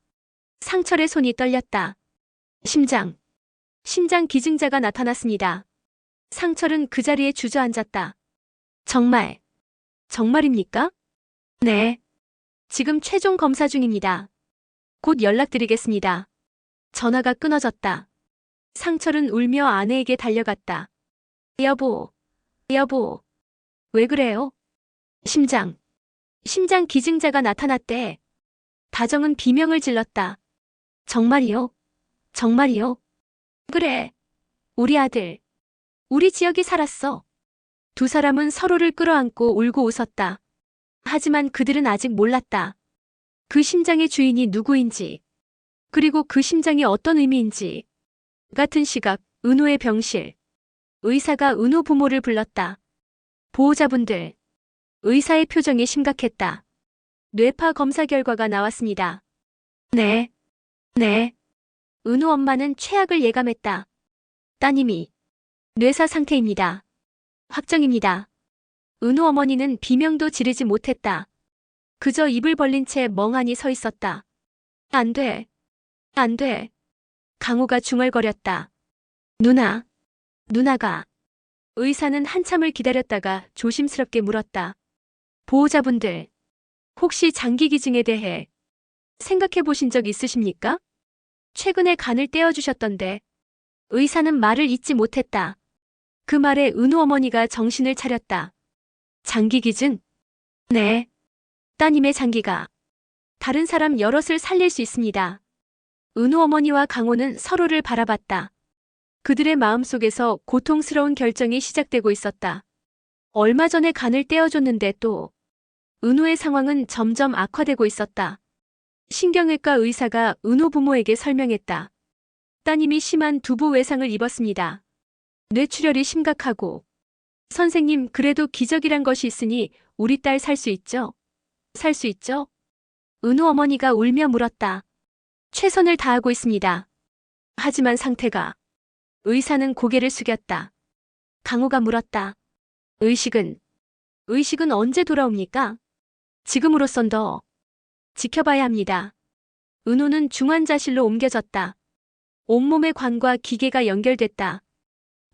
상철의 손이 떨렸다. 심장 기증자가 나타났습니다. 상철은 그 자리에 주저앉았다. 정말입니까? 네. 지금 최종 검사 중입니다. 곧 연락드리겠습니다. 전화가 끊어졌다. 상철은 울며 아내에게 달려갔다. 여보. 왜 그래요? 심장 기증자가 나타났대. 다정은 비명을 질렀다. 정말이요? 그래. 우리 아들. 우리 지혁이 살았어. 두 사람은 서로를 끌어안고 울고 웃었다. 하지만 그들은 아직 몰랐다. 그 심장의 주인이 누구인지, 그리고 그 심장이 어떤 의미인지. 같은 시각, 은호의 병실. 의사가 은호 부모를 불렀다. 보호자분들. 의사의 표정이 심각했다. 뇌파 검사 결과가 나왔습니다. 네. 은호 엄마는 최악을 예감했다. 따님이 뇌사 상태입니다. 확정입니다. 은호 어머니는 비명도 지르지 못했다. 그저 입을 벌린 채 멍하니 서 있었다. 안 돼. 강호가 중얼거렸다. 누나가. 의사는 한참을 기다렸다가 조심스럽게 물었다. 보호자분들, 혹시 장기 기증에 대해 생각해 보신 적 있으십니까? 최근에 간을 떼어주셨던데. 의사는 말을 잇지 못했다. 그 말에 은호 어머니가 정신을 차렸다. 장기 기증? 네. 따님의 장기가 다른 사람 여럿을 살릴 수 있습니다. 은호 어머니와 강호는 서로를 바라봤다. 그들의 마음속에서 고통스러운 결정이 시작되고 있었다. 얼마 전에 간을 떼어줬는데 또 은호의 상황은 점점 악화되고 있었다. 신경외과 의사가 은호 부모에게 설명했다. 따님이 심한 두부 외상을 입었습니다. 뇌출혈이 심각하고. 선생님, 그래도 기적이란 것이 있으니 우리 딸 살 수 있죠? 은호 어머니가 울며 물었다. 최선을 다하고 있습니다. 하지만 상태가. 의사는 고개를 숙였다. 강호가 물었다. 의식은? 의식은 언제 돌아옵니까? 지금으로선 더 지켜봐야 합니다. 은호는 중환자실로 옮겨졌다. 온몸에 관과 기계가 연결됐다.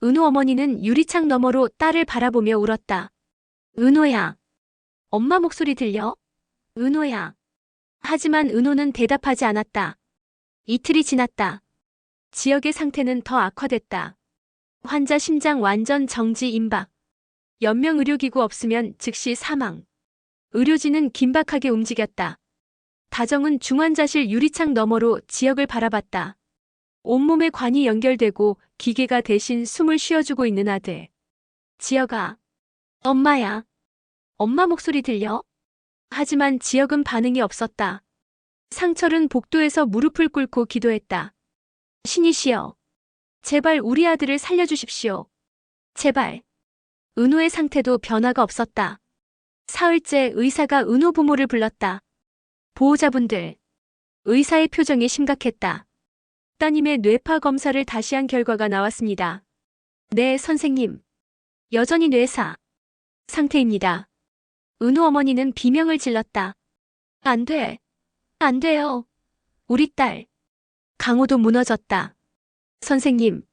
은호 어머니는 유리창 너머로 딸을 바라보며 울었다. 은호야. 엄마 목소리 들려? 은호야. 하지만 은호는 대답하지 않았다. 이틀이 지났다. 지역의 상태는 더 악화됐다. 환자 심장 완전 정지 임박. 연명 의료기구 없으면 즉시 사망. 의료진은 긴박하게 움직였다. 다정은 중환자실 유리창 너머로 지역을 바라봤다. 온몸에 관이 연결되고 기계가 대신 숨을 쉬어주고 있는 아들. 지역아. 엄마야. 엄마 목소리 들려? 하지만 지역은 반응이 없었다. 상철은 복도에서 무릎을 꿇고 기도했다. 신이시여. 제발 우리 아들을 살려주십시오. 제발. 은호의 상태도 변화가 없었다. 사흘째 의사가 은호 부모를 불렀다. 보호자분들. 의사의 표정이 심각했다. 따님의 뇌파 검사를 다시 한 결과가 나왔습니다. 네, 선생님. 여전히 뇌사 상태입니다. 은호 어머니는 비명을 질렀다. 안 돼. 안 돼요. 우리 딸. 강호도 무너졌다. 선생님.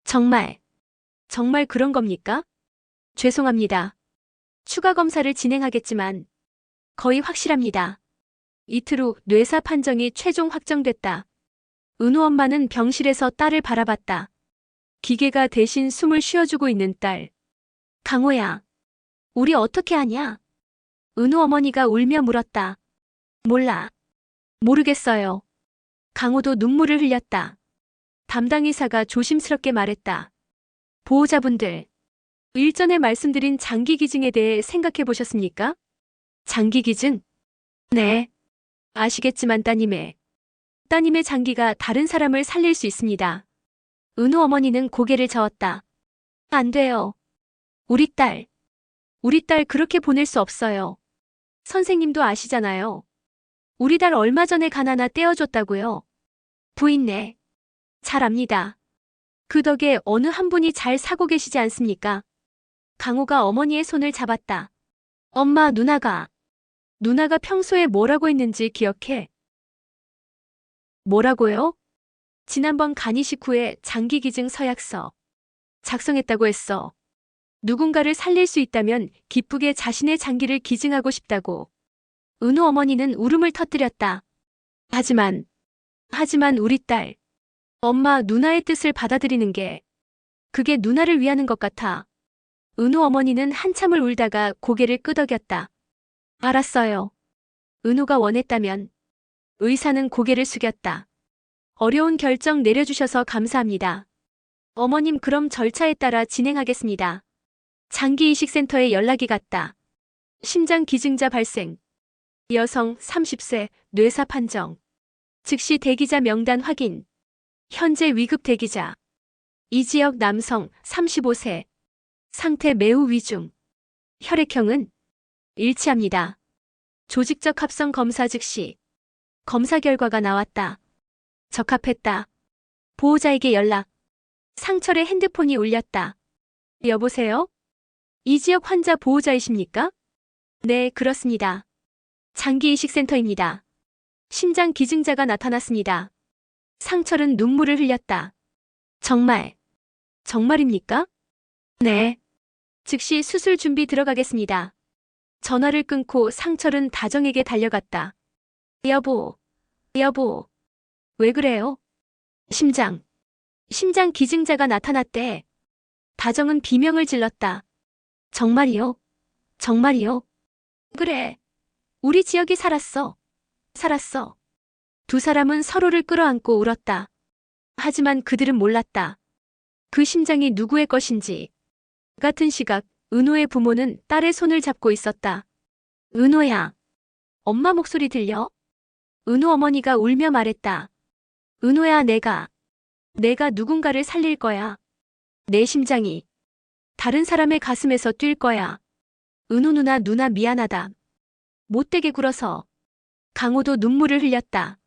정말 그런 겁니까? 죄송합니다. 추가 검사를 진행하겠지만 거의 확실합니다. 이틀 후 뇌사 판정이 최종 확정됐다. 은호 엄마는 병실에서 딸을 바라봤다. 기계가 대신 숨을 쉬어주고 있는 딸. 강호야. 우리 어떻게 하냐? 은호 어머니가 울며 물었다. 몰라. 모르겠어요. 강호도 눈물을 흘렸다. 담당 의사가 조심스럽게 말했다. 보호자분들. 일전에 말씀드린 장기기증에 대해 생각해 보셨습니까? 장기기증? 네. 아시겠지만 따님의 장기가 다른 사람을 살릴 수 있습니다. 은호 어머니는 고개를 저었다. 안 돼요. 우리 딸 그렇게 보낼 수 없어요. 선생님도 아시잖아요. 우리 딸 얼마 전에 간 하나 떼어줬다고요. 부인네. 잘 압니다. 그 덕에 어느 한 분이 잘 사고 계시지 않습니까? 강호가 어머니의 손을 잡았다. 엄마, 누나가 평소에 뭐라고 했는지 기억해? 뭐라고요? 지난번 간 이식 후에 장기기증 서약서 작성했다고 했어. 누군가를 살릴 수 있다면 기쁘게 자신의 장기를 기증하고 싶다고. 은호 어머니는 울음을 터뜨렸다. 하지만 우리 딸, 엄마, 누나의 뜻을 받아들이는 게 그게 누나를 위하는 것 같아. 은호 어머니는 한참을 울다가 고개를 끄덕였다. 알았어요. 은호가 원했다면. 의사는 고개를 숙였다. 어려운 결정 내려주셔서 감사합니다. 어머님, 그럼 절차에 따라 진행하겠습니다. 장기이식센터에 연락이 갔다. 심장 기증자 발생. 여성 30세 뇌사 판정. 즉시 대기자 명단 확인. 현재 위급 대기자. 이 지역 남성 35세. 상태 매우 위중. 혈액형은 일치합니다. 조직적 합성 검사 즉시. 검사 결과가 나왔다. 적합했다. 보호자에게 연락. 상철의 핸드폰이 울렸다. 여보세요? 이 지역 환자 보호자이십니까? 네, 그렇습니다. 장기이식센터입니다. 심장 기증자가 나타났습니다. 상철은 눈물을 흘렸다. 정말입니까? 네. 즉시 수술 준비 들어가겠습니다. 전화를 끊고 상철은 다정에게 달려갔다. 여보. 왜 그래요? 심장 기증자가 나타났대. 다정은 비명을 질렀다. 정말이요? 그래. 우리 지역이 살았어. 두 사람은 서로를 끌어안고 울었다. 하지만 그들은 몰랐다. 그 심장이 누구의 것인지. 같은 시각 은호의 부모는 딸의 손을 잡고 있었다. 은호야. 엄마 목소리 들려? 은호 어머니가 울며 말했다. 은호야, 내가 누군가를 살릴 거야. 내 심장이 다른 사람의 가슴에서 뛸 거야. 은호 누나 미안하다. 못되게 굴어서. 강호도 눈물을 흘렸다.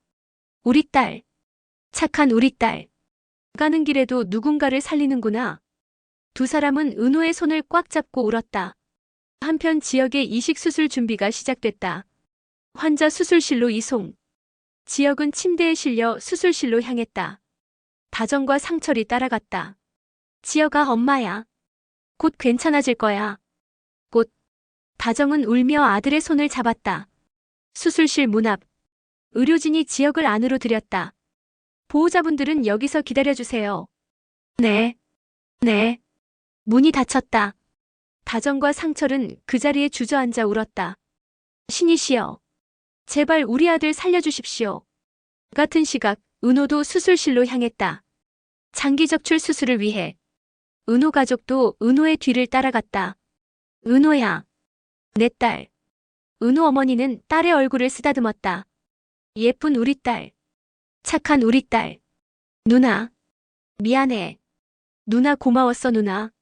우리 딸. 착한 우리 딸. 가는 길에도 누군가를 살리는구나. 두 사람은 은호의 손을 꽉 잡고 울었다. 한편 지역의 이식 수술 준비가 시작됐다. 환자 수술실로 이송. 지역은 침대에 실려 수술실로 향했다. 다정과 상철이 따라갔다. 지역아, 엄마야. 곧 괜찮아질 거야. 곧. 다정은 울며 아들의 손을 잡았다. 수술실 문 앞. 의료진이 지역을 안으로 들였다. 보호자분들은 여기서 기다려주세요. 네. 네. 문이 닫혔다. 다정과 상철은 그 자리에 주저앉아 울었다. 신이시여. 제발 우리 아들 살려주십시오. 같은 시각, 은호도 수술실로 향했다. 장기 적출 수술을 위해. 은호 가족도 은호의 뒤를 따라갔다. 은호야. 내 딸. 은호 어머니는 딸의 얼굴을 쓰다듬었다. 예쁜 우리 딸. 착한 우리 딸. 누나. 미안해. 누나 고마웠어 누나.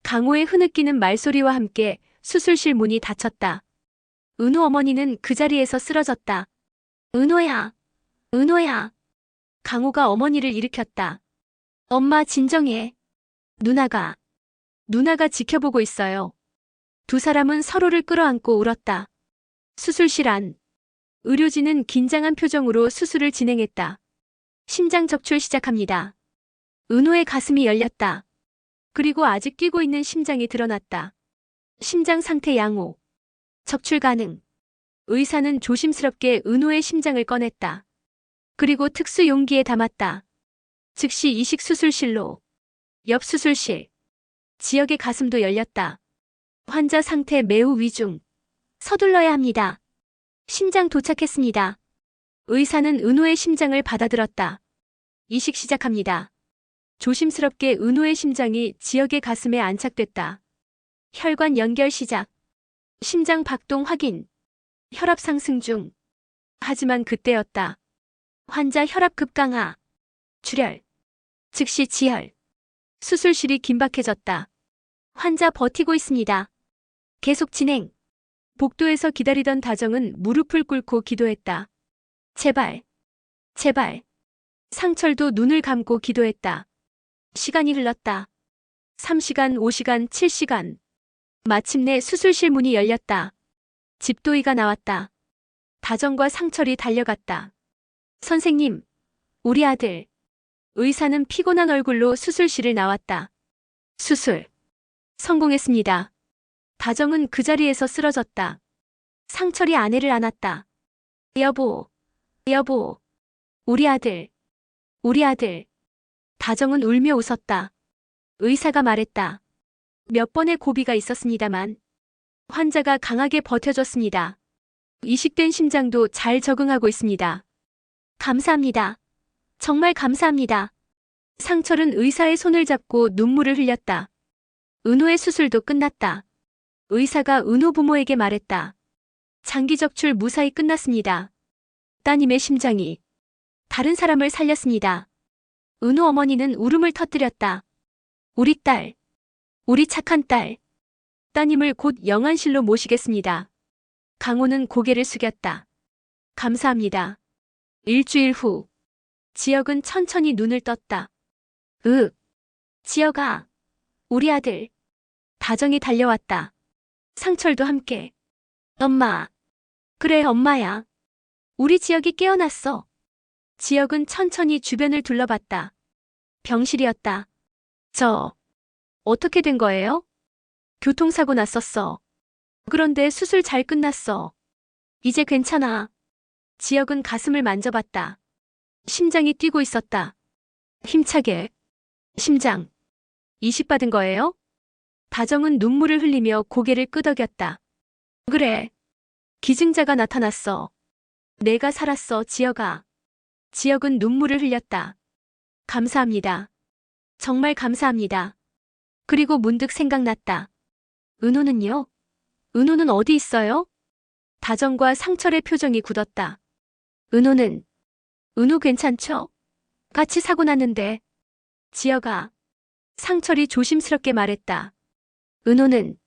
강호의 흐느끼는 말소리와 함께 수술실 문이 닫혔다. 은호 어머니는 그 자리에서 쓰러졌다. 은호야. 은호야. 강호가 어머니를 일으켰다. 엄마 진정해. 누나가 지켜보고 있어요. 두 사람은 서로를 끌어안고 울었다. 수술실 안. 의료진은 긴장한 표정으로 수술을 진행했다. 심장 적출 시작합니다. 은호의 가슴이 열렸다. 그리고 아직 뛰고 있는 심장이 드러났다. 심장 상태 양호. 적출 가능. 의사는 조심스럽게 은호의 심장을 꺼냈다. 그리고 특수 용기에 담았다. 즉시 이식 수술실로. 옆 수술실. 지역의 가슴도 열렸다. 환자 상태 매우 위중. 서둘러야 합니다. 심장 도착했습니다. 의사는 은호의 심장을 받아들었다. 이식 시작합니다. 조심스럽게 은호의 심장이 지역의 가슴에 안착됐다. 혈관 연결 시작. 심장 박동 확인. 혈압 상승 중. 하지만 그때였다. 환자 혈압 급강하. 출혈. 즉시 지혈. 수술실이 긴박해졌다. 환자 버티고 있습니다. 계속 진행. 복도에서 기다리던 다정은 무릎을 꿇고 기도했다. 제발. 제발. 상철도 눈을 감고 기도했다. 시간이 흘렀다. 3시간, 5시간, 7시간. 마침내 수술실 문이 열렸다. 집도의가 나왔다. 다정과 상철이 달려갔다. 선생님, 우리 아들. 의사는 피곤한 얼굴로 수술실을 나왔다. 수술. 성공했습니다. 다정은 그 자리에서 쓰러졌다. 상철이 아내를 안았다. 여보, 여보. 우리 아들. 우리 아들. 다정은 울며 웃었다. 의사가 말했다. 몇 번의 고비가 있었습니다만 환자가 강하게 버텨줬습니다. 이식된 심장도 잘 적응하고 있습니다. 감사합니다. 정말 감사합니다. 상철은 의사의 손을 잡고 눈물을 흘렸다. 은호의 수술도 끝났다. 의사가 은호 부모에게 말했다. 장기 적출 무사히 끝났습니다. 따님의 심장이 다른 사람을 살렸습니다. 은호 어머니는 울음을 터뜨렸다. 우리 딸. 우리 착한 딸. 따님을 곧 영안실로 모시겠습니다. 강호는 고개를 숙였다. 감사합니다. 일주일 후. 지역은 천천히 눈을 떴다. 지역아. 우리 아들. 다정이 달려왔다. 상철도 함께. 엄마. 그래, 엄마야. 우리 지역이 깨어났어. 지역은 천천히 주변을 둘러봤다. 병실이었다. 어떻게 된 거예요? 교통사고 났었어. 그런데 수술 잘 끝났어. 이제 괜찮아. 지역은 가슴을 만져봤다. 심장이 뛰고 있었다. 힘차게. 심장. 이식받은 거예요? 다정은 눈물을 흘리며 고개를 끄덕였다. 그래. 기증자가 나타났어. 내가 살았어, 지역아. 지역은 눈물을 흘렸다. 감사합니다. 정말 감사합니다. 그리고 문득 생각났다. 은호는요? 은호는 어디 있어요? 다정과 상철의 표정이 굳었다. 은호 괜찮죠? 같이 사고 났는데. 지역아. 상철이 조심스럽게 말했다. 은호는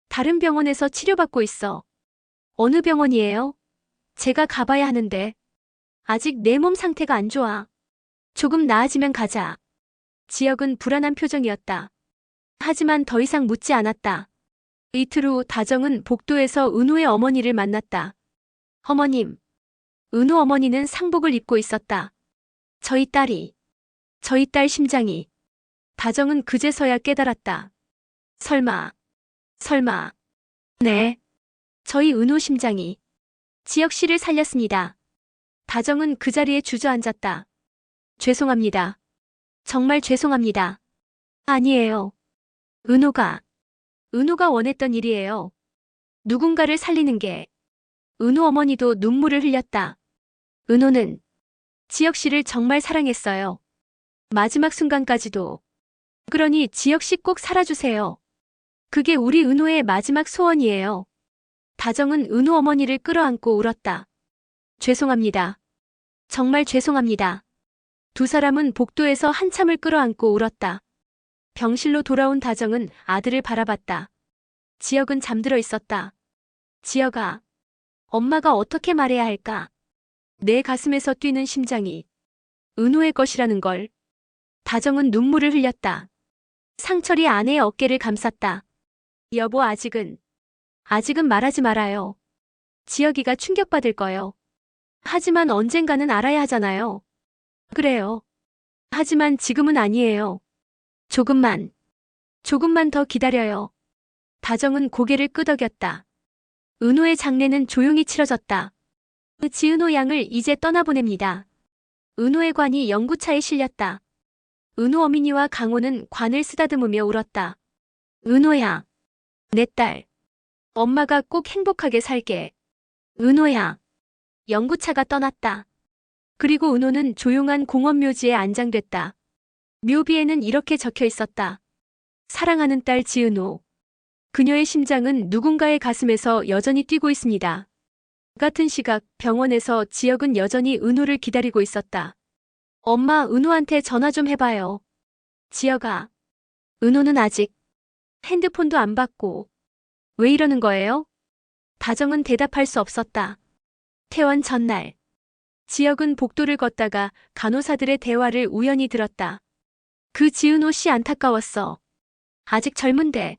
다른 병원에서 치료받고 있어. 어느 병원이에요? 제가 가봐야 하는데. 아직 내 몸 상태가 안 좋아. 조금 나아지면 가자. 지역은 불안한 표정이었다. 하지만 더 이상 묻지 않았다. 이틀 후 다정은 복도에서 은호의 어머니를 만났다. 어머님. 은호 어머니는 상복을 입고 있었다. 저희 딸 심장이. 다정은 그제서야 깨달았다. 설마. 네. 저희 은호 심장이 지혁 씨를 살렸습니다. 다정은 그 자리에 주저앉았다. 죄송합니다. 정말 죄송합니다. 아니에요. 은호가 원했던 일이에요. 누군가를 살리는 게. 은호 어머니도 눈물을 흘렸다. 은호는 지혁 씨를 정말 사랑했어요. 마지막 순간까지도. 그러니 지혁 씨 꼭 살아주세요. 그게 우리 은호의 마지막 소원이에요. 다정은 은호 어머니를 끌어안고 울었다. 죄송합니다. 정말 죄송합니다. 두 사람은 복도에서 한참을 끌어안고 울었다. 병실로 돌아온 다정은 아들을 바라봤다. 지혁은 잠들어 있었다. 지혁아, 엄마가 어떻게 말해야 할까? 내 가슴에서 뛰는 심장이 은호의 것이라는 걸. 다정은 눈물을 흘렸다. 상철이 아내의 어깨를 감쌌다. 여보, 아직은 말하지 말아요. 지혁이가 충격받을 거요. 하지만 언젠가는 알아야 하잖아요. 그래요. 하지만 지금은 아니에요. 조금만 더 기다려요. 다정은 고개를 끄덕였다. 은호의 장례는 조용히 치러졌다. 지은호 양을 이제 떠나보냅니다. 은호의 관이 영구차에 실렸다. 은호 어머니와 강호는 관을 쓰다듬으며 울었다. 은호야, 내 딸. 엄마가 꼭 행복하게 살게. 은호야. 영구차가 떠났다. 그리고 은호는 조용한 공원 묘지에 안장됐다. 묘비에는 이렇게 적혀 있었다. 사랑하는 딸 지은호. 그녀의 심장은 누군가의 가슴에서 여전히 뛰고 있습니다. 같은 시각 병원에서 지혁은 여전히 은호를 기다리고 있었다. 엄마, 은호한테 전화 좀 해봐요. 지혁아. 은호는 아직 핸드폰도 안 받고. 왜 이러는 거예요? 다정은 대답할 수 없었다. 퇴원 전날. 지혁은 복도를 걷다가 간호사들의 대화를 우연히 들었다. 그 지은호 씨 안타까웠어. 아직 젊은데.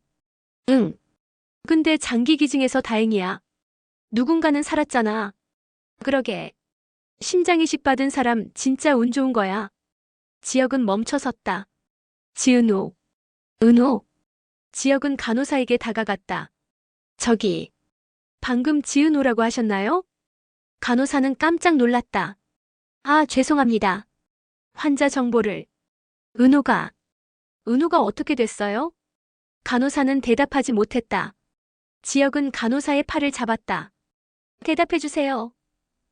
응. 근데 장기 기증해서 다행이야. 누군가는 살았잖아. 그러게. 심장이식 받은 사람 진짜 운 좋은 거야. 지혁은 멈춰섰다. 지은호. 은호. 지혁은 간호사에게 다가갔다. 저기, 방금 지은호라고 하셨나요? 간호사는 깜짝 놀랐다. 아, 죄송합니다. 환자 정보를. 은호가 어떻게 됐어요? 간호사는 대답하지 못했다. 지혁은 간호사의 팔을 잡았다. 대답해주세요.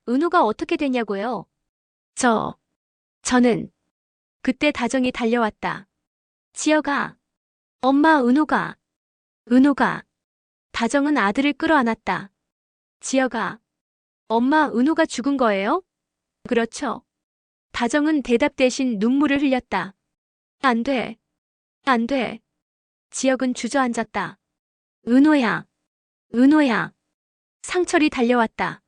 은호가 어떻게 됐냐고요? 저는. 그때 다정이 달려왔다. 지혁아. 엄마, 은호가. 다정은 아들을 끌어안았다. 지혁아. 엄마, 은호가 죽은 거예요? 그렇죠. 다정은 대답 대신 눈물을 흘렸다. 안 돼. 지혁은 주저앉았다. 은호야. 상철이 달려왔다.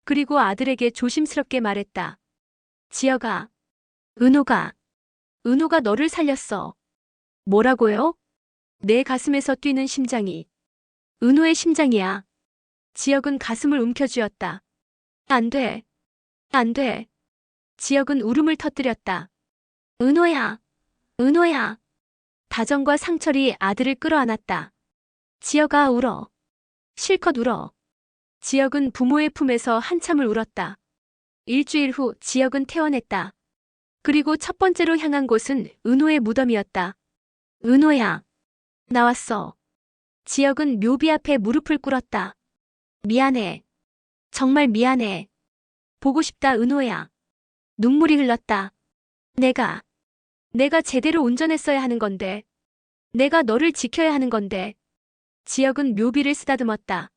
그리고 아들에게 조심스럽게 말했다. 지혁아. 은호가 너를 살렸어. 뭐라고요? 내 가슴에서 뛰는 심장이 은호의 심장이야. 지혁은 가슴을 움켜쥐었다. 안 돼. 지혁은 울음을 터뜨렸다. 은호야. 다정과 상철이 아들을 끌어안았다. 지혁아, 울어. 실컷 울어. 지혁은 부모의 품에서 한참을 울었다. 일주일 후 지혁은 퇴원했다. 그리고 첫 번째로 향한 곳은 은호의 무덤이었다. 은호야. 나왔어. 지혁은 묘비 앞에 무릎을 꿇었다. 미안해. 정말 미안해. 보고 싶다, 은호야. 눈물이 흘렀다. 내가 제대로 운전했어야 하는 건데. 내가 너를 지켜야 하는 건데. 지혁은 묘비를 쓰다듬었다.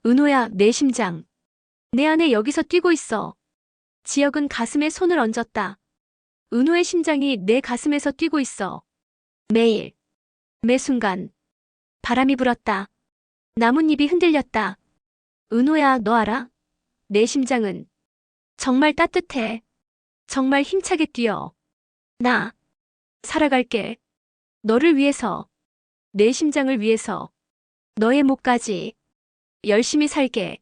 은호야, 내 심장. 내 안에 여기서 뛰고 있어. 지혁은 가슴에 손을 얹었다. 은호의 심장이 내 가슴에서 뛰고 있어. 매일, 매 순간. 바람이 불었다. 나뭇잎이 흔들렸다. 은호야, 너 알아? 내 심장은 정말 따뜻해. 정말 힘차게 뛰어. 나 살아갈게. 너를 위해서. 내 심장을 위해서. 너의 목까지. 열심히 살게.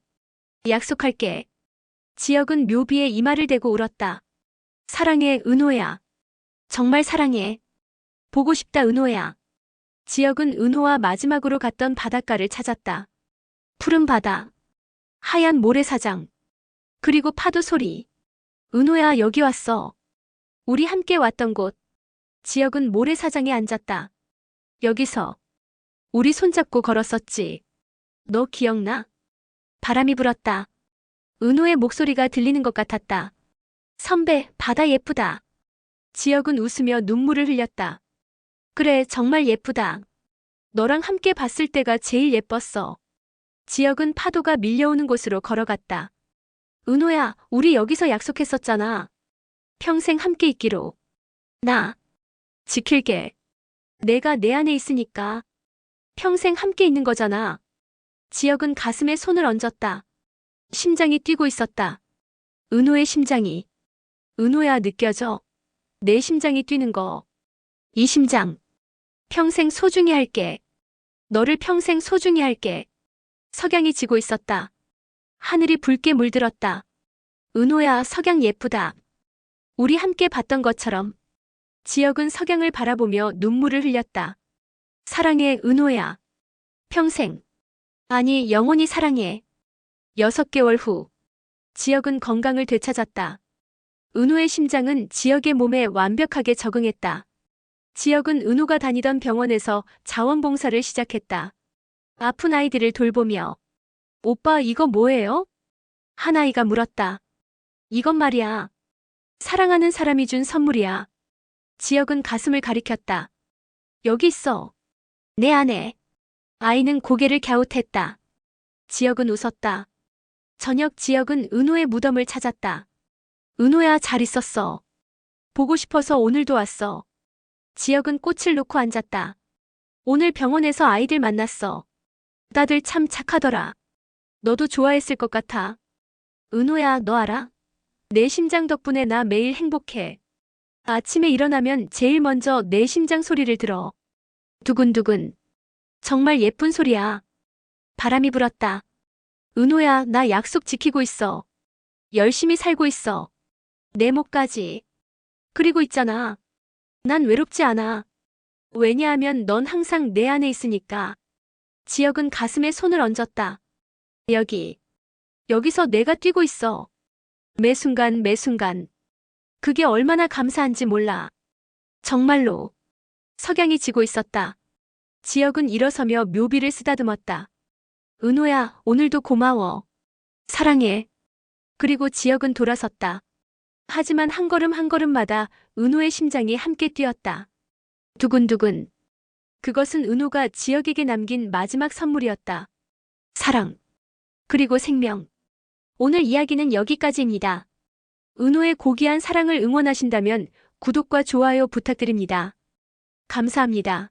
약속할게. 지혁은 묘비에 이마를 대고 울었다. 사랑해, 은호야. 정말 사랑해. 보고 싶다, 은호야. 지혁은 은호와 마지막으로 갔던 바닷가를 찾았다. 푸른 바다, 하얀 모래사장, 그리고 파도 소리. 은호야, 여기 왔어. 우리 함께 왔던 곳. 지혁은 모래사장에 앉았다. 여기서 우리 손잡고 걸었었지. 너 기억나? 바람이 불었다. 은호의 목소리가 들리는 것 같았다. 선배, 바다 예쁘다. 지혁은 웃으며 눈물을 흘렸다. 그래, 정말 예쁘다. 너랑 함께 봤을 때가 제일 예뻤어. 지혁은 파도가 밀려오는 곳으로 걸어갔다. 은호야, 우리 여기서 약속했었잖아. 평생 함께 있기로. 나 지킬게. 내가 내 안에 있으니까. 평생 함께 있는 거잖아. 지혁은 가슴에 손을 얹었다. 심장이 뛰고 있었다. 은호의 심장이. 은호야, 느껴져. 내 심장이 뛰는 거. 이 심장. 평생 소중히 할게. 너를 평생 소중히 할게. 석양이 지고 있었다. 하늘이 붉게 물들었다. 은호야, 석양 예쁘다. 우리 함께 봤던 것처럼. 지혁은 석양을 바라보며 눈물을 흘렸다. 사랑해, 은호야. 평생. 아니, 영원히 사랑해. 6개월 후. 지혁은 건강을 되찾았다. 은호의 심장은 지혁의 몸에 완벽하게 적응했다. 지혁은 은호가 다니던 병원에서 자원봉사를 시작했다. 아픈 아이들을 돌보며. 오빠, 이거 뭐예요? 한 아이가 물었다. 이건 말이야. 사랑하는 사람이 준 선물이야. 지혁은 가슴을 가리켰다. 여기 있어. 내 안에. 아이는 고개를 갸웃했다. 지혁은 웃었다. 저녁 지혁은 은호의 무덤을 찾았다. 은호야, 잘 있었어. 보고 싶어서 오늘도 왔어. 지혁은 꽃을 놓고 앉았다. 오늘 병원에서 아이들 만났어. 다들 참 착하더라. 너도 좋아했을 것 같아. 은호야, 너 알아? 내 심장 덕분에 나 매일 행복해. 아침에 일어나면 제일 먼저 내 심장 소리를 들어. 두근두근. 정말 예쁜 소리야. 바람이 불었다. 은호야, 나 약속 지키고 있어. 열심히 살고 있어. 내 목까지. 그리고 있잖아. 난 외롭지 않아. 왜냐하면 넌 항상 내 안에 있으니까. 지혁은 가슴에 손을 얹었다. 여기서 내가 뛰고 있어. 매 순간 매 순간. 그게 얼마나 감사한지 몰라. 정말로. 석양이 지고 있었다. 지혁은 일어서며 묘비를 쓰다듬었다. 은호야, 오늘도 고마워. 사랑해. 그리고 지혁은 돌아섰다. 하지만 한 걸음 한 걸음마다 은호의 심장이 함께 뛰었다. 두근두근. 그것은 은호가 지혁에게 남긴 마지막 선물이었다. 사랑. 그리고 생명. 오늘 이야기는 여기까지입니다. 은호의 고귀한 사랑을 응원하신다면 구독과 좋아요 부탁드립니다. 감사합니다.